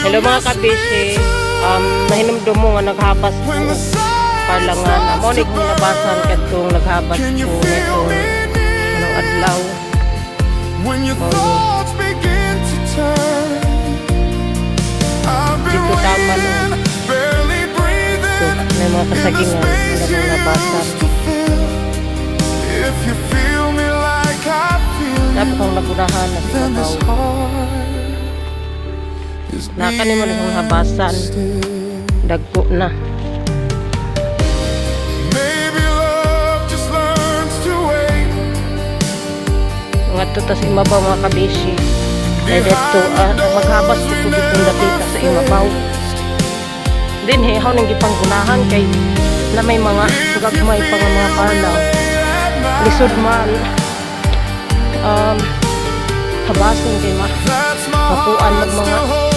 Hello mga kabisi. Nahinumdum mo nga naghabas ko parlangan. Amo ni kong nabasan kadtong naghabas ko nitong anong adlaw. Dito tama no. May mga kasagingan na kong nabasan. Dapat kong nagunahan na sabaw. Nakanin mo na kong habasan. Dagko na. Mga tutas imabaw mga kabisi. Dahil dito maghabas ko tubig kong dapita sa imabaw. Din hehaw nang gipanggunahan kay na may mga sugagmay pang mga parlaw. Lisod man. Habasan kay mapuan mag mga